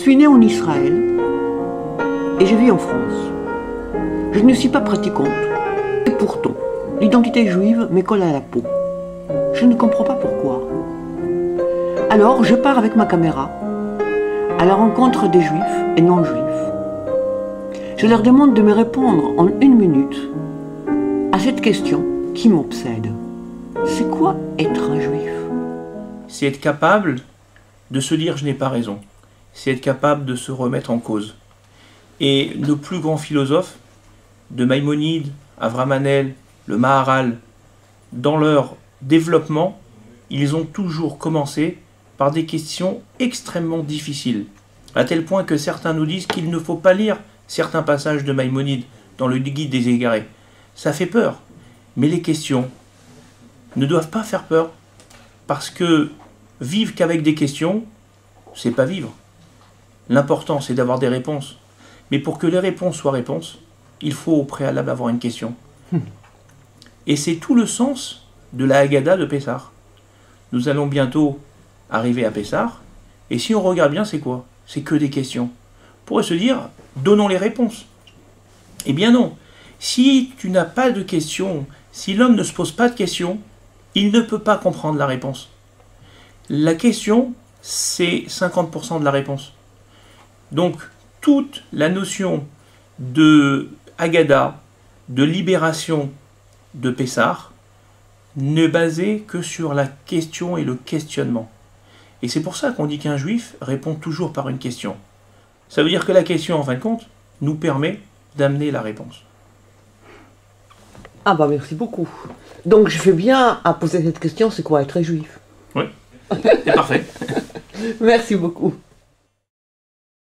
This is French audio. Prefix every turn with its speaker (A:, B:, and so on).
A: suis né en Israël et je vis en France. Je ne suis pas pratiquante. Et pourtant, l'identité juive me colle à la peau. Je ne comprends pas pourquoi. Alors, je pars avec ma caméra à la rencontre des juifs et non-juifs. Je leur demande de me répondre en 1 minute à cette question qui m'obsède. C'est quoi être un juif?
B: C'est être capable de se dire je n'ai pas raison. C'est être capable de se remettre en cause. Et nos plus grands philosophes, de Maïmonide, Abravanel, le Maharal, dans leur développement, ils ont toujours commencé par des questions extrêmement difficiles, à tel point que certains nous disent qu'il ne faut pas lire certains passages de Maïmonide dans le Guide des Égarés. Ça fait peur, mais les questions ne doivent pas faire peur, parce que vivre qu'avec des questions, c'est pas vivre. L'important, c'est d'avoir des réponses. Mais pour que les réponses soient réponses, il faut au préalable avoir une question. Et c'est tout le sens de la Haggadah de Pessah. Nous allons bientôt arriver à Pessah, et si on regarde bien, c'est quoi? C'est que des questions. On pourrait se dire, donnons les réponses. Eh bien non. Si tu n'as pas de questions, si l'homme ne se pose pas de questions, il ne peut pas comprendre la réponse. La question, c'est 50% de la réponse. Donc, toute la notion de Haggadah, de libération de Pessah, n'est basée que sur la question et le questionnement. Et c'est pour ça qu'on dit qu'un juif répond toujours par une question. Ça veut dire que la question, en fin de compte, nous permet d'amener la réponse.
A: Ah bah merci beaucoup. Donc je fais bien à poser cette question, c'est quoi être juif?
B: Oui, c'est parfait.
A: Merci beaucoup.